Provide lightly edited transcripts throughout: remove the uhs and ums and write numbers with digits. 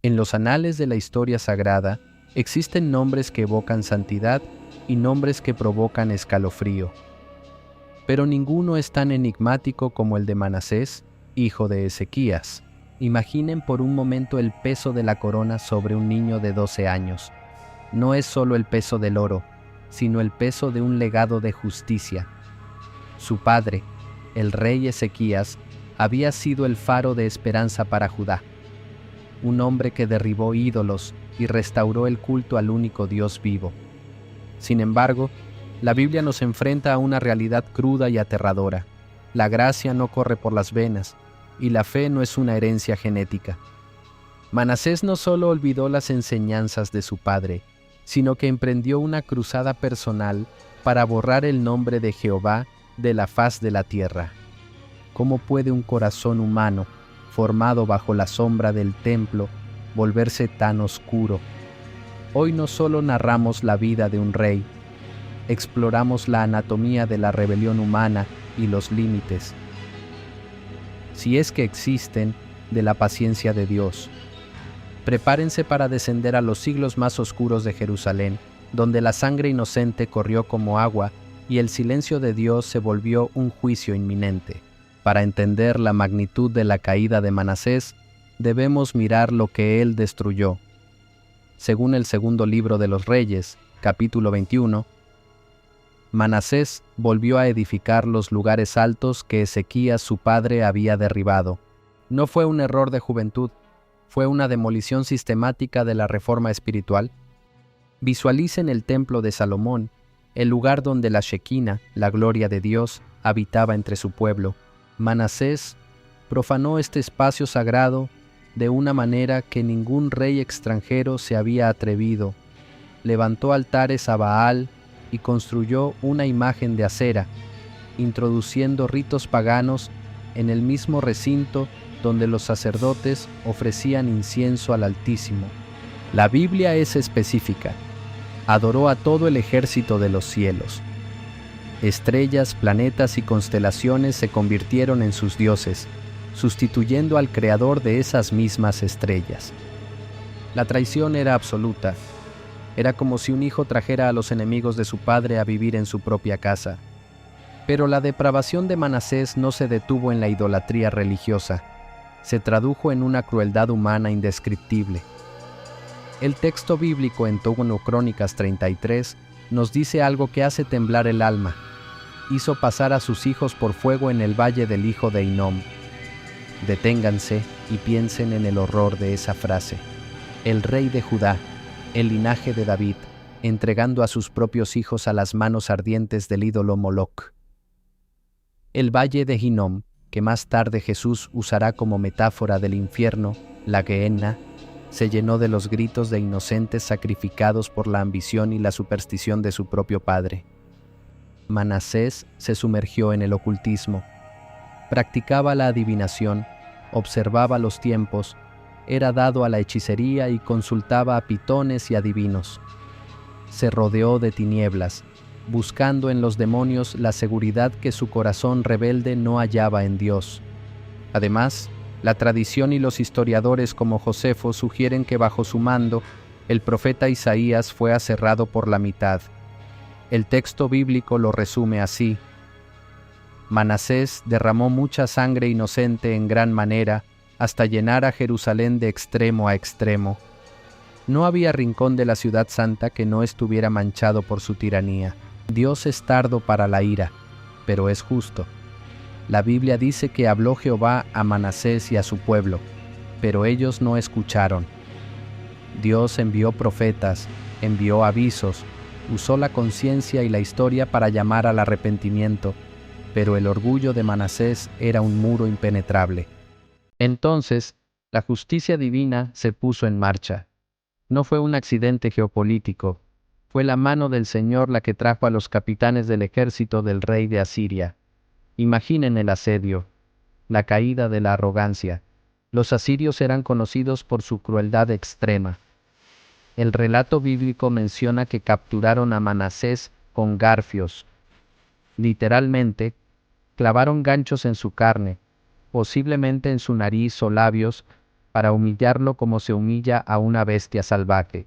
En los anales de la historia sagrada existen nombres que evocan santidad y nombres que provocan escalofrío. Pero ninguno es tan enigmático como el de Manasés, hijo de Ezequías. Imaginen por un momento el peso de la corona sobre un niño de 12 años. No es solo el peso del oro, sino el peso de un legado de justicia. Su padre, el rey Ezequías, había sido el faro de esperanza para Judá, un hombre que derribó ídolos y restauró el culto al único Dios vivo. Sin embargo, la Biblia nos enfrenta a una realidad cruda y aterradora. La gracia no corre por las venas, y la fe no es una herencia genética. Manasés no solo olvidó las enseñanzas de su padre, sino que emprendió una cruzada personal para borrar el nombre de Jehová de la faz de la tierra. ¿Cómo puede un corazón humano, formado bajo la sombra del templo, volverse tan oscuro? Hoy no solo narramos la vida de un rey, exploramos la anatomía de la rebelión humana y los límites, si es que existen, de la paciencia de Dios. Prepárense para descender a los siglos más oscuros de Jerusalén, donde la sangre inocente corrió como agua y el silencio de Dios se volvió un juicio inminente. Para entender la magnitud de la caída de Manasés, debemos mirar lo que él destruyó. Según el segundo libro de los Reyes, capítulo 21, Manasés volvió a edificar los lugares altos que Ezequías su padre había derribado. No fue un error de juventud, fue una demolición sistemática de la reforma espiritual. Visualicen el templo de Salomón, el lugar donde la Shequina, la gloria de Dios, habitaba entre su pueblo. Manasés profanó este espacio sagrado de una manera que ningún rey extranjero se había atrevido. Levantó altares a Baal y construyó una imagen de acera, introduciendo ritos paganos en el mismo recinto donde los sacerdotes ofrecían incienso al Altísimo. La Biblia es específica. Adoró a todo el ejército de los cielos. Estrellas, planetas y constelaciones se convirtieron en sus dioses, sustituyendo al creador de esas mismas estrellas. La traición era absoluta. Era como si un hijo trajera a los enemigos de su padre a vivir en su propia casa. Pero la depravación de Manasés no se detuvo en la idolatría religiosa. Se tradujo en una crueldad humana indescriptible. El texto bíblico en Crónicas 33 nos dice algo que hace temblar el alma. Hizo pasar a sus hijos por fuego en el valle del hijo de Hinnom. Deténganse y piensen en el horror de esa frase. El rey de Judá, el linaje de David, entregando a sus propios hijos a las manos ardientes del ídolo Moloc. El valle de Hinnom, que más tarde Jesús usará como metáfora del infierno, la Gehenna, se llenó de los gritos de inocentes sacrificados por la ambición y la superstición de su propio padre. Manasés se sumergió en el ocultismo. Practicaba la adivinación, observaba los tiempos, era dado a la hechicería y consultaba a pitones y adivinos. Se rodeó de tinieblas, buscando en los demonios la seguridad que su corazón rebelde no hallaba en Dios. Además, la tradición y los historiadores como Josefo sugieren que bajo su mando, el profeta Isaías fue aserrado por la mitad. El texto bíblico lo resume así: Manasés derramó mucha sangre inocente en gran manera, hasta llenar a Jerusalén de extremo a extremo. No había rincón de la ciudad santa que no estuviera manchado por su tiranía. Dios es tardo para la ira, pero es justo. La Biblia dice que habló Jehová a Manasés y a su pueblo, pero ellos no escucharon. Dios envió profetas, envió avisos, usó la conciencia y la historia para llamar al arrepentimiento, pero el orgullo de Manasés era un muro impenetrable. Entonces, la justicia divina se puso en marcha. No fue un accidente geopolítico, fue la mano del Señor la que trajo a los capitanes del ejército del rey de Asiria. Imaginen el asedio, la caída de la arrogancia. Los asirios eran conocidos por su crueldad extrema. El relato bíblico menciona que capturaron a Manasés con garfios. Literalmente, clavaron ganchos en su carne, posiblemente en su nariz o labios, para humillarlo como se humilla a una bestia salvaje.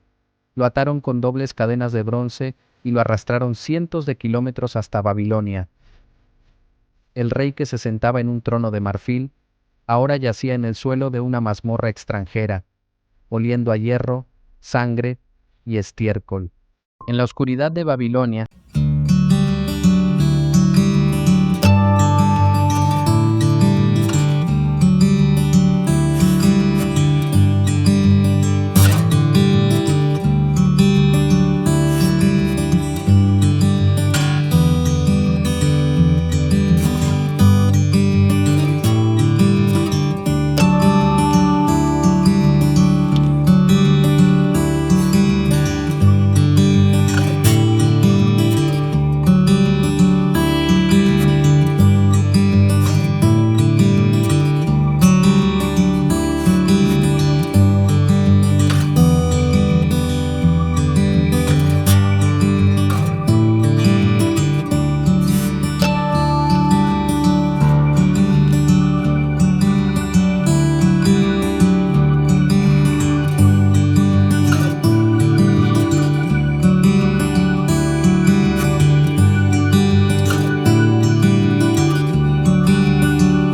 Lo ataron con dobles cadenas de bronce y lo arrastraron cientos de kilómetros hasta Babilonia. El rey que se sentaba en un trono de marfil, ahora yacía en el suelo de una mazmorra extranjera, oliendo a hierro, sangre y estiércol. En la oscuridad de Babilonia,